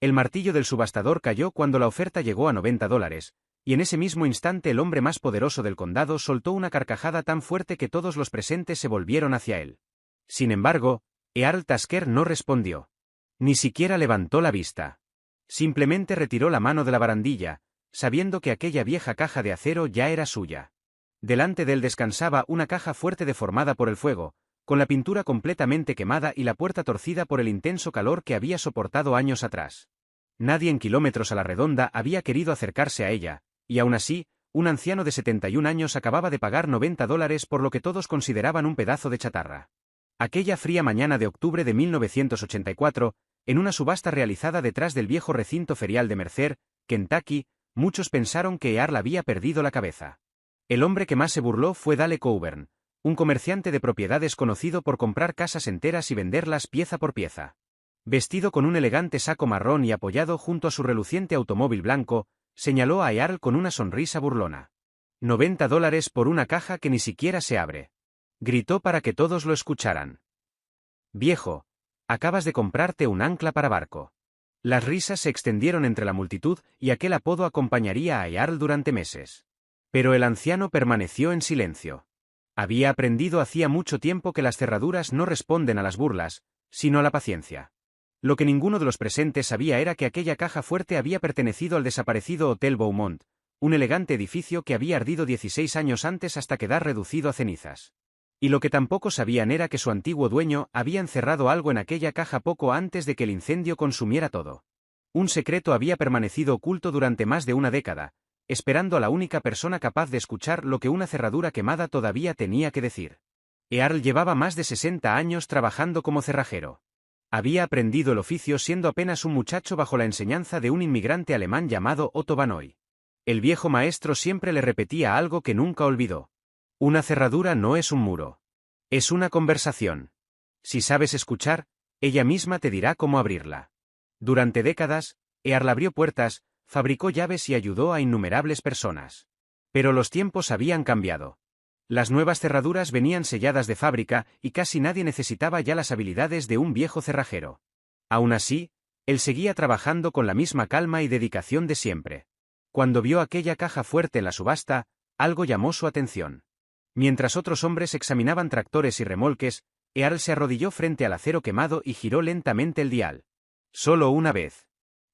El martillo del subastador cayó cuando la oferta llegó a $90, y en ese mismo instante el hombre más poderoso del condado soltó una carcajada tan fuerte que todos los presentes se volvieron hacia él. Sin embargo, Earl Tasker no respondió. Ni siquiera levantó la vista. Simplemente retiró la mano de la barandilla, sabiendo que aquella vieja caja de acero ya era suya. Delante de él descansaba una caja fuerte deformada por el fuego, con la pintura completamente quemada y la puerta torcida por el intenso calor que había soportado años atrás. Nadie en kilómetros a la redonda había querido acercarse a ella, y aún así, un anciano de 71 años acababa de pagar $90 por lo que todos consideraban un pedazo de chatarra. Aquella fría mañana de octubre de 1984, en una subasta realizada detrás del viejo recinto ferial de Mercer, Kentucky, muchos pensaron que Earl había perdido la cabeza. El hombre que más se burló fue Dale Coburn, un comerciante de propiedades conocido por comprar casas enteras y venderlas pieza por pieza. Vestido con un elegante saco marrón y apoyado junto a su reluciente automóvil blanco, señaló a Earl con una sonrisa burlona. $90 por una caja que ni siquiera se abre. Gritó para que todos lo escucharan. Viejo, acabas de comprarte un ancla para barco. Las risas se extendieron entre la multitud y aquel apodo acompañaría a Earl durante meses. Pero el anciano permaneció en silencio. Había aprendido hacía mucho tiempo que las cerraduras no responden a las burlas, sino a la paciencia. Lo que ninguno de los presentes sabía era que aquella caja fuerte había pertenecido al desaparecido Hotel Beaumont, un elegante edificio que había ardido 16 años antes hasta quedar reducido a cenizas. Y lo que tampoco sabían era que su antiguo dueño había encerrado algo en aquella caja poco antes de que el incendio consumiera todo. Un secreto había permanecido oculto durante más de una década, esperando a la única persona capaz de escuchar lo que una cerradura quemada todavía tenía que decir. Earl llevaba más de 60 años trabajando como cerrajero. Había aprendido el oficio siendo apenas un muchacho bajo la enseñanza de un inmigrante alemán llamado Otto Vanoy. El viejo maestro siempre le repetía algo que nunca olvidó. Una cerradura no es un muro. Es una conversación. Si sabes escuchar, ella misma te dirá cómo abrirla. Durante décadas, Earl abrió puertas, fabricó llaves y ayudó a innumerables personas. Pero los tiempos habían cambiado. Las nuevas cerraduras venían selladas de fábrica y casi nadie necesitaba ya las habilidades de un viejo cerrajero. Aún así, él seguía trabajando con la misma calma y dedicación de siempre. Cuando vio aquella caja fuerte en la subasta, algo llamó su atención. Mientras otros hombres examinaban tractores y remolques, Earl se arrodilló frente al acero quemado y giró lentamente el dial. Solo una vez.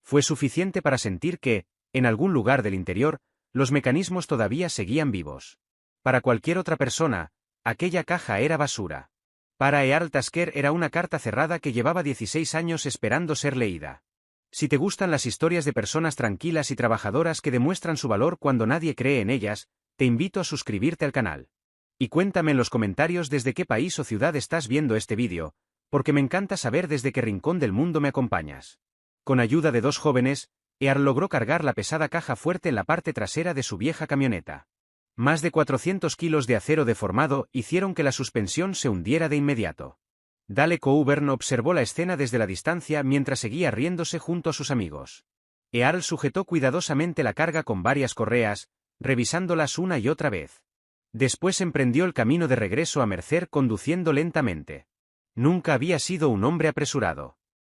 Fue suficiente para sentir que, en algún lugar del interior, los mecanismos todavía seguían vivos. Para cualquier otra persona, aquella caja era basura. Para Earl Tasker era una carta cerrada que llevaba 16 años esperando ser leída. Si te gustan las historias de personas tranquilas y trabajadoras que demuestran su valor cuando nadie cree en ellas, te invito a suscribirte al canal. Y cuéntame en los comentarios desde qué país o ciudad estás viendo este vídeo, porque me encanta saber desde qué rincón del mundo me acompañas. Con ayuda de dos jóvenes, Earl logró cargar la pesada caja fuerte en la parte trasera de su vieja camioneta. Más de 400 kilos de acero deformado hicieron que la suspensión se hundiera de inmediato. Dale Coburn observó la escena desde la distancia mientras seguía riéndose junto a sus amigos. Earl sujetó cuidadosamente la carga con varias correas, revisándolas una y otra vez. Después emprendió el camino de regreso a Mercer conduciendo lentamente. Nunca había sido un hombre apresurado.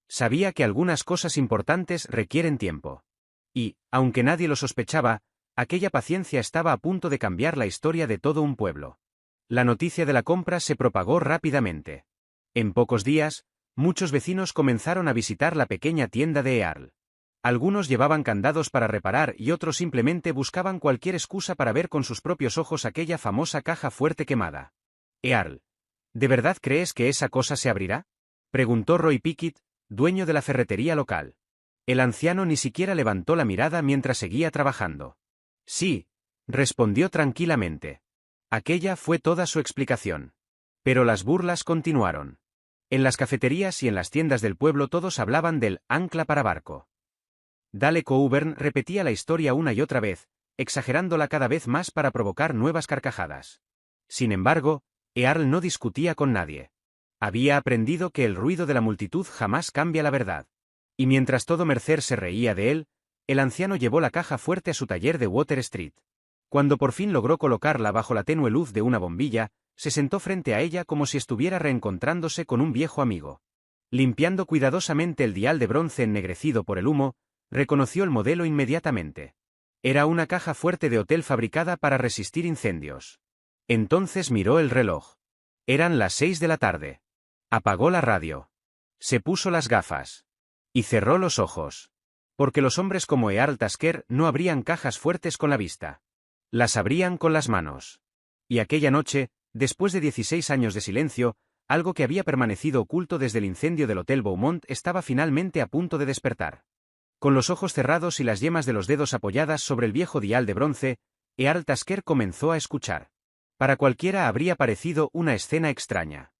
Sabía que algunas cosas importantes requieren tiempo. Y, aunque nadie lo sospechaba, aquella paciencia estaba a punto de cambiar la historia de todo un pueblo. La noticia de la compra se propagó rápidamente. En pocos días, muchos vecinos comenzaron a visitar la pequeña tienda de Earl. Algunos llevaban candados para reparar y otros simplemente buscaban cualquier excusa para ver con sus propios ojos aquella famosa caja fuerte quemada. Earl, ¿de verdad crees que esa cosa se abrirá?, preguntó Roy Pickett, dueño de la ferretería local. El anciano ni siquiera levantó la mirada mientras seguía trabajando. Sí, respondió tranquilamente. Aquella fue toda su explicación. Pero las burlas continuaron. En las cafeterías y en las tiendas del pueblo todos hablaban del ancla para barco. Dale Coburn repetía la historia una y otra vez, exagerándola cada vez más para provocar nuevas carcajadas. Sin embargo, Earl no discutía con nadie. Había aprendido que el ruido de la multitud jamás cambia la verdad. Y mientras todo Mercer se reía de él, el anciano llevó la caja fuerte a su taller de Water Street. Cuando por fin logró colocarla bajo la tenue luz de una bombilla, se sentó frente a ella como si estuviera reencontrándose con un viejo amigo. Limpiando cuidadosamente el dial de bronce ennegrecido por el humo, reconoció el modelo inmediatamente. Era una caja fuerte de hotel fabricada para resistir incendios. Entonces miró el reloj. Eran las 6 de la tarde. Apagó la radio. Se puso las gafas. Y cerró los ojos. Porque los hombres como Earl Tasker no abrían cajas fuertes con la vista. Las abrían con las manos. Y aquella noche, después de 16 años de silencio, algo que había permanecido oculto desde el incendio del Hotel Beaumont estaba finalmente a punto de despertar. Con los ojos cerrados y las yemas de los dedos apoyadas sobre el viejo dial de bronce, Earl Tasker comenzó a escuchar. Para cualquiera habría parecido una escena extraña.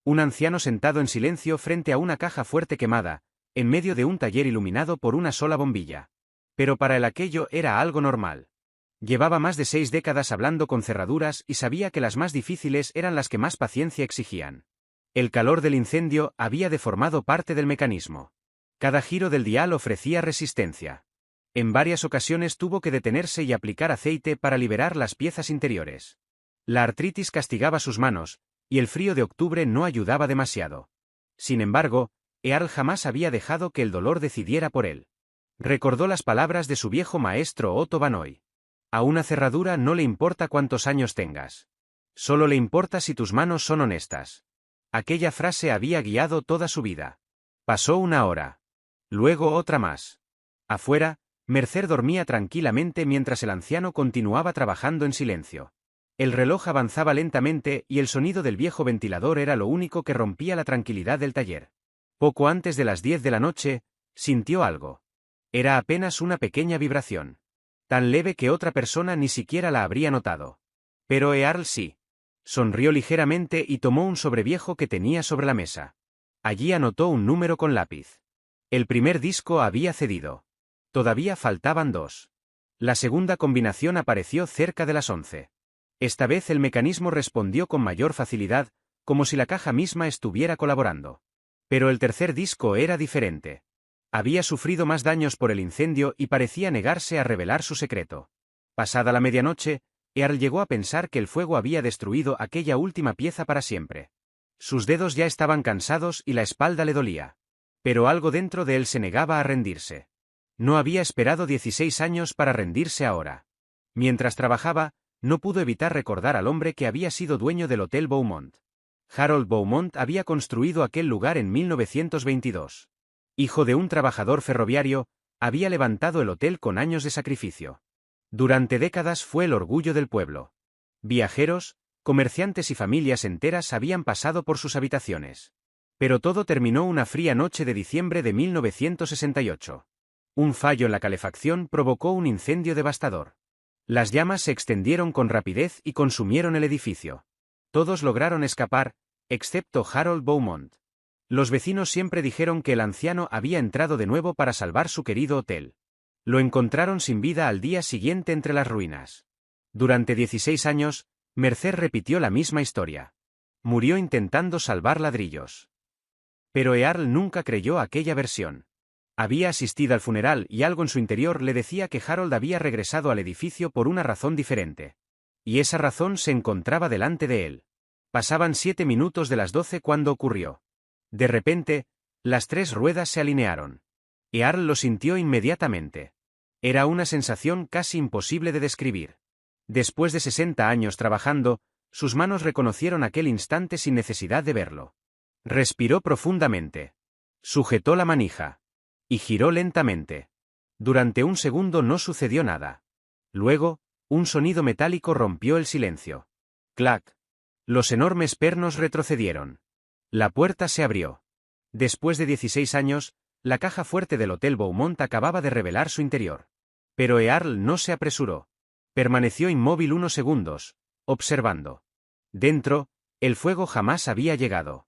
Un anciano sentado en silencio frente a una caja fuerte quemada, en medio de un taller iluminado por una sola bombilla. Pero para él aquello era algo normal. Llevaba más de 6 décadas hablando con cerraduras y sabía que las más difíciles eran las que más paciencia exigían. El calor del incendio había deformado parte del mecanismo. Cada giro del dial ofrecía resistencia. En varias ocasiones tuvo que detenerse y aplicar aceite para liberar las piezas interiores. La artritis castigaba sus manos, y el frío de octubre no ayudaba demasiado. Sin embargo, Earl jamás había dejado que el dolor decidiera por él. Recordó las palabras de su viejo maestro Otto Vanoy. A una cerradura no le importa cuántos años tengas. Solo le importa si tus manos son honestas. Aquella frase había guiado toda su vida. Pasó una hora. Luego otra más. Afuera, Mercer dormía tranquilamente mientras el anciano continuaba trabajando en silencio. El reloj avanzaba lentamente y el sonido del viejo ventilador era lo único que rompía la tranquilidad del taller. Poco antes de las 10 de la noche, sintió algo. Era apenas una pequeña vibración. Tan leve que otra persona ni siquiera la habría notado. Pero Earl sí. Sonrió ligeramente y tomó un sobreviejo que tenía sobre la mesa. Allí anotó un número con lápiz. El primer disco había cedido. Todavía faltaban 2. La segunda combinación apareció cerca de las 11. Esta vez el mecanismo respondió con mayor facilidad, como si la caja misma estuviera colaborando. Pero el tercer disco era diferente. Había sufrido más daños por el incendio y parecía negarse a revelar su secreto. Pasada la medianoche, Earl llegó a pensar que el fuego había destruido aquella última pieza para siempre. Sus dedos ya estaban cansados y la espalda le dolía. Pero algo dentro de él se negaba a rendirse. No había esperado 16 años para rendirse ahora. Mientras trabajaba, no pudo evitar recordar al hombre que había sido dueño del Hotel Beaumont. Harold Beaumont había construido aquel lugar en 1922. Hijo de un trabajador ferroviario, había levantado el hotel con años de sacrificio. Durante décadas fue el orgullo del pueblo. Viajeros, comerciantes y familias enteras habían pasado por sus habitaciones. Pero todo terminó una fría noche de diciembre de 1968. Un fallo en la calefacción provocó un incendio devastador. Las llamas se extendieron con rapidez y consumieron el edificio. Todos lograron escapar, excepto Harold Beaumont. Los vecinos siempre dijeron que el anciano había entrado de nuevo para salvar su querido hotel. Lo encontraron sin vida al día siguiente entre las ruinas. Durante 16 años, Mercer repitió la misma historia. Murió intentando salvar ladrillos. Pero Earl nunca creyó aquella versión. Había asistido al funeral y algo en su interior le decía que Harold había regresado al edificio por una razón diferente. Y esa razón se encontraba delante de él. Pasaban 7 minutos de las 12 cuando ocurrió. De repente, las 3 ruedas se alinearon. Earl lo sintió inmediatamente. Era una sensación casi imposible de describir. Después de 60 años trabajando, sus manos reconocieron aquel instante sin necesidad de verlo. Respiró profundamente. Sujetó la manija. Y giró lentamente. Durante un segundo no sucedió nada. Luego, un sonido metálico rompió el silencio. ¡Clac! Los enormes pernos retrocedieron. La puerta se abrió. Después de 16 años, la caja fuerte del Hotel Beaumont acababa de revelar su interior. Pero Earl no se apresuró. Permaneció inmóvil unos segundos, observando. Dentro, el fuego jamás había llegado.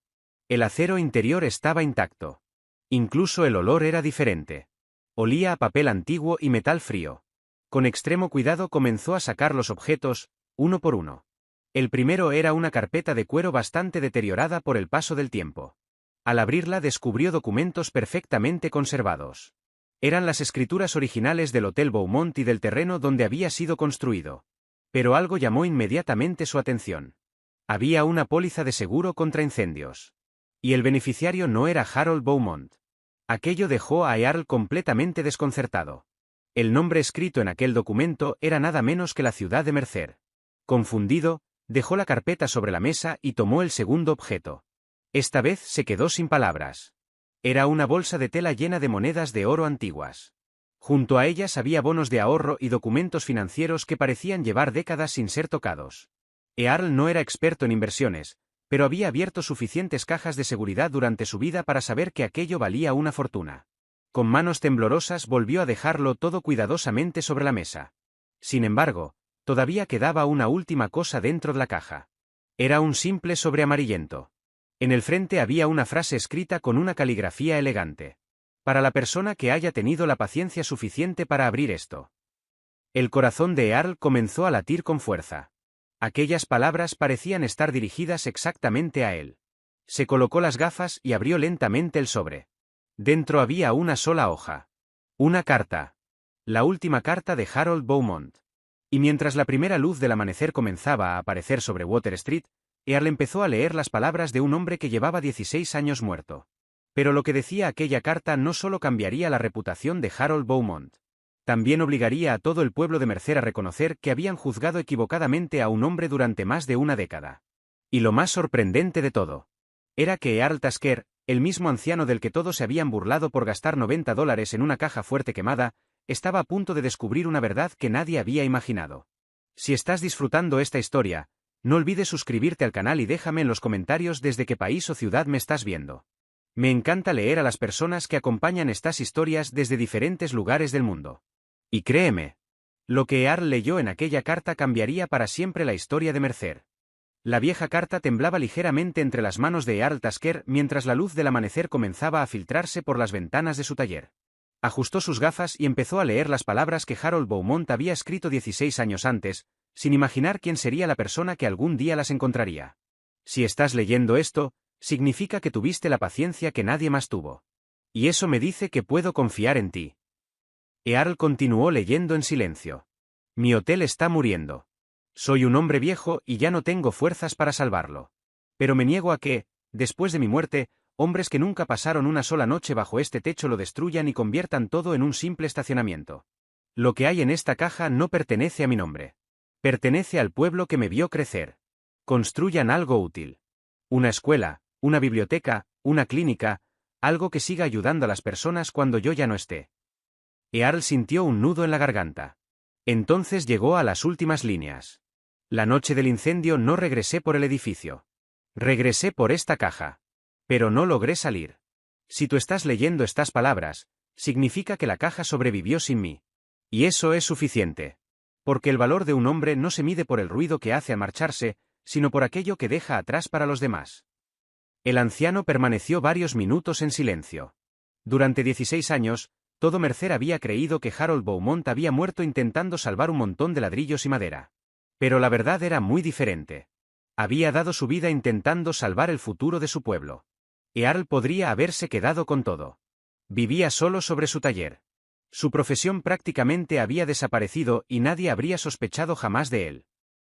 El acero interior estaba intacto. Incluso el olor era diferente. Olía a papel antiguo y metal frío. Con extremo cuidado comenzó a sacar los objetos, uno por uno. El primero era una carpeta de cuero bastante deteriorada por el paso del tiempo. Al abrirla descubrió documentos perfectamente conservados. Eran las escrituras originales del Hotel Beaumont y del terreno donde había sido construido. Pero algo llamó inmediatamente su atención. Había una póliza de seguro contra incendios. Y el beneficiario no era Harold Beaumont. Aquello dejó a Earl completamente desconcertado. El nombre escrito en aquel documento era nada menos que la ciudad de Mercer. Confundido, dejó la carpeta sobre la mesa y tomó el segundo objeto. Esta vez se quedó sin palabras. Era una bolsa de tela llena de monedas de oro antiguas. Junto a ellas había bonos de ahorro y documentos financieros que parecían llevar décadas sin ser tocados. Earl no era experto en inversiones, pero había abierto suficientes cajas de seguridad durante su vida para saber que aquello valía una fortuna. Con manos temblorosas volvió a dejarlo todo cuidadosamente sobre la mesa. Sin embargo, todavía quedaba una última cosa dentro de la caja. Era un simple sobre amarillento. En el frente había una frase escrita con una caligrafía elegante. Para la persona que haya tenido la paciencia suficiente para abrir esto. El corazón de Earl comenzó a latir con fuerza. Aquellas palabras parecían estar dirigidas exactamente a él. Se colocó las gafas y abrió lentamente el sobre. Dentro había una sola hoja. Una carta. La última carta de Harold Beaumont. Y mientras la primera luz del amanecer comenzaba a aparecer sobre Water Street, Earl empezó a leer las palabras de un hombre que llevaba 16 años muerto. Pero lo que decía aquella carta no solo cambiaría la reputación de Harold Beaumont. También obligaría a todo el pueblo de Mercer a reconocer que habían juzgado equivocadamente a un hombre durante más de una década. Y lo más sorprendente de todo era que Earl Tasker, el mismo anciano del que todos se habían burlado por gastar $90 en una caja fuerte quemada, estaba a punto de descubrir una verdad que nadie había imaginado. Si estás disfrutando esta historia, no olvides suscribirte al canal y déjame en los comentarios desde qué país o ciudad me estás viendo. Me encanta leer a las personas que acompañan estas historias desde diferentes lugares del mundo. Y créeme, lo que Earl leyó en aquella carta cambiaría para siempre la historia de Mercer. La vieja carta temblaba ligeramente entre las manos de Earl Tasker mientras la luz del amanecer comenzaba a filtrarse por las ventanas de su taller. Ajustó sus gafas y empezó a leer las palabras que Harold Beaumont había escrito 16 años antes, sin imaginar quién sería la persona que algún día las encontraría. Si estás leyendo esto, significa que tuviste la paciencia que nadie más tuvo. Y eso me dice que puedo confiar en ti. Earl continuó leyendo en silencio. Mi hotel está muriendo. Soy un hombre viejo y ya no tengo fuerzas para salvarlo. Pero me niego a que, después de mi muerte, hombres que nunca pasaron una sola noche bajo este techo lo destruyan y conviertan todo en un simple estacionamiento. Lo que hay en esta caja no pertenece a mi nombre. Pertenece al pueblo que me vio crecer. Construyan algo útil. Una escuela, una biblioteca, una clínica, algo que siga ayudando a las personas cuando yo ya no esté. Earl sintió un nudo en la garganta. Entonces llegó a las últimas líneas. La noche del incendio no regresé por el edificio. Regresé por esta caja. Pero no logré salir. Si tú estás leyendo estas palabras, significa que la caja sobrevivió sin mí. Y eso es suficiente. Porque el valor de un hombre no se mide por el ruido que hace al marcharse, sino por aquello que deja atrás para los demás. El anciano permaneció varios minutos en silencio. Durante 16 años, todo Mercer había creído que Harold Beaumont había muerto intentando salvar un montón de ladrillos y madera. Pero la verdad era muy diferente. Había dado su vida intentando salvar el futuro de su pueblo. Earl podría haberse quedado con todo. Vivía solo sobre su taller. Su profesión prácticamente había desaparecido y nadie habría sospechado jamás de él.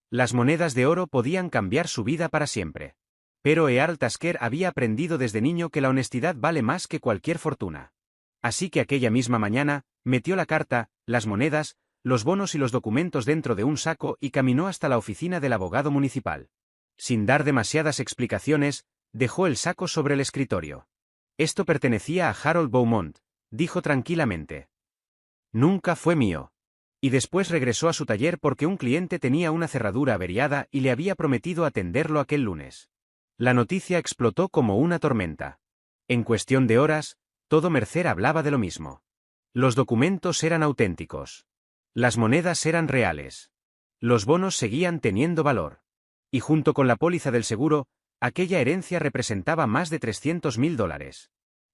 Las monedas de oro podían cambiar su vida para siempre. Pero Earl Tasker había aprendido desde niño que la honestidad vale más que cualquier fortuna. Así que aquella misma mañana, metió la carta, las monedas, los bonos y los documentos dentro de un saco y caminó hasta la oficina del abogado municipal. Sin dar demasiadas explicaciones, dejó el saco sobre el escritorio. Esto pertenecía a Harold Beaumont, dijo tranquilamente. Nunca fue mío. Y después regresó a su taller porque un cliente tenía una cerradura averiada y le había prometido atenderlo aquel lunes. La noticia explotó como una tormenta. En cuestión de horas, todo Mercer hablaba de lo mismo. Los documentos eran auténticos. Las monedas eran reales. Los bonos seguían teniendo valor. Y junto con la póliza del seguro, aquella herencia representaba más de $300.000.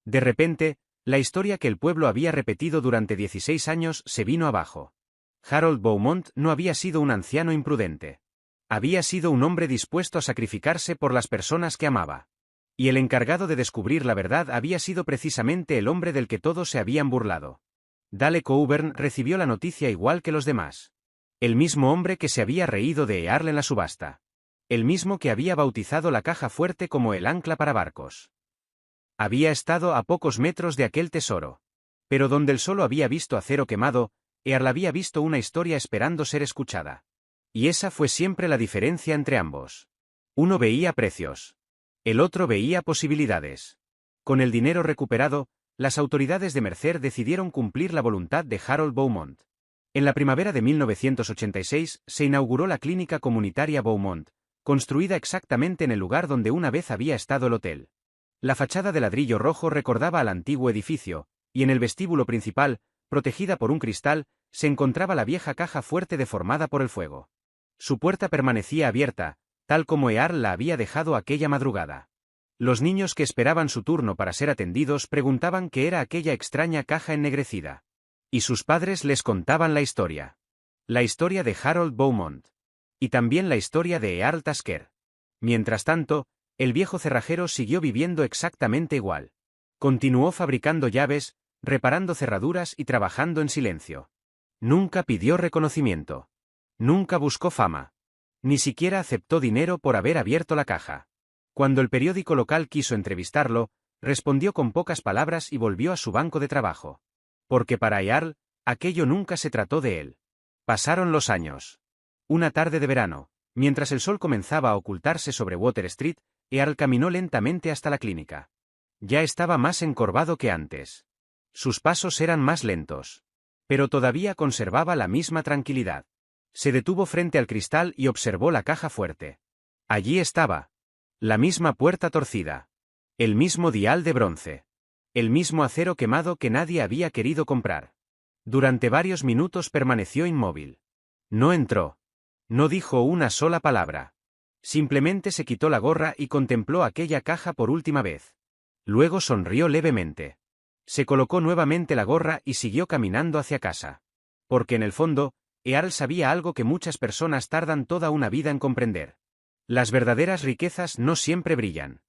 De repente, la historia que el pueblo había repetido durante 16 años se vino abajo. Harold Beaumont no había sido un anciano imprudente. Había sido un hombre dispuesto a sacrificarse por las personas que amaba. Y el encargado de descubrir la verdad había sido precisamente el hombre del que todos se habían burlado. Dale Coburn recibió la noticia igual que los demás. El mismo hombre que se había reído de Earl en la subasta. El mismo que había bautizado la caja fuerte como el ancla para barcos. Había estado a pocos metros de aquel tesoro. Pero donde él solo había visto acero quemado, Earl había visto una historia esperando ser escuchada. Y esa fue siempre la diferencia entre ambos. Uno veía precios. El otro veía posibilidades. Con el dinero recuperado, las autoridades de Mercer decidieron cumplir la voluntad de Harold Beaumont. En la primavera de 1986 se inauguró la clínica comunitaria Beaumont, construida exactamente en el lugar donde una vez había estado el hotel. La fachada de ladrillo rojo recordaba al antiguo edificio, y en el vestíbulo principal, protegida por un cristal, se encontraba la vieja caja fuerte deformada por el fuego. Su puerta permanecía abierta, tal como Earl la había dejado aquella madrugada. Los niños que esperaban su turno para ser atendidos preguntaban qué era aquella extraña caja ennegrecida. Y sus padres les contaban la historia. La historia de Harold Beaumont. Y también la historia de Earl Tasker. Mientras tanto, el viejo cerrajero siguió viviendo exactamente igual. Continuó fabricando llaves, reparando cerraduras y trabajando en silencio. Nunca pidió reconocimiento. Nunca buscó fama. Ni siquiera aceptó dinero por haber abierto la caja. Cuando el periódico local quiso entrevistarlo, respondió con pocas palabras y volvió a su banco de trabajo. Porque para Earl, aquello nunca se trató de él. Pasaron los años. Una tarde de verano, mientras el sol comenzaba a ocultarse sobre Water Street, Earl caminó lentamente hasta la clínica. Ya estaba más encorvado que antes. Sus pasos eran más lentos. Pero todavía conservaba la misma tranquilidad. Se detuvo frente al cristal y observó la caja fuerte. Allí estaba. La misma puerta torcida. El mismo dial de bronce. El mismo acero quemado que nadie había querido comprar. Durante varios minutos permaneció inmóvil. No entró. No dijo una sola palabra. Simplemente se quitó la gorra y contempló aquella caja por última vez. Luego sonrió levemente. Se colocó nuevamente la gorra y siguió caminando hacia casa. Porque en el fondo, Earl sabía algo que muchas personas tardan toda una vida en comprender. Las verdaderas riquezas no siempre brillan.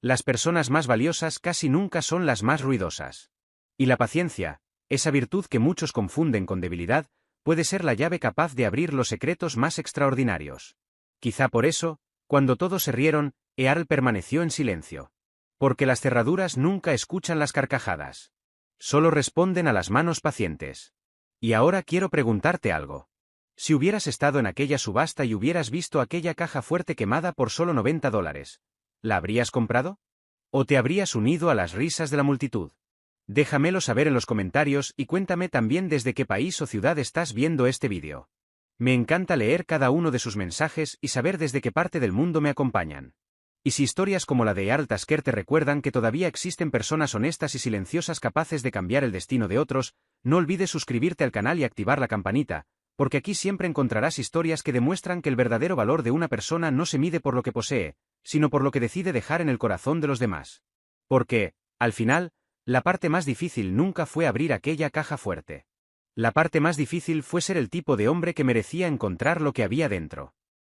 Las personas más valiosas casi nunca son las más ruidosas. Y la paciencia, esa virtud que muchos confunden con debilidad, puede ser la llave capaz de abrir los secretos más extraordinarios. Quizá por eso, cuando todos se rieron, Earl permaneció en silencio. Porque las cerraduras nunca escuchan las carcajadas. Solo responden a las manos pacientes. Y ahora quiero preguntarte algo. Si hubieras estado en aquella subasta y hubieras visto aquella caja fuerte quemada por solo $90, ¿la habrías comprado? ¿O te habrías unido a las risas de la multitud? Déjamelo saber en los comentarios y cuéntame también desde qué país o ciudad estás viendo este vídeo. Me encanta leer cada uno de sus mensajes y saber desde qué parte del mundo me acompañan. Y si historias como la de Earl Tasker te recuerdan que todavía existen personas honestas y silenciosas capaces de cambiar el destino de otros, no olvides suscribirte al canal y activar la campanita, porque aquí siempre encontrarás historias que demuestran que el verdadero valor de una persona no se mide por lo que posee, sino por lo que decide dejar en el corazón de los demás. Porque, al final, la parte más difícil nunca fue abrir aquella caja fuerte. La parte más difícil fue ser el tipo de hombre que merecía encontrar lo que había dentro.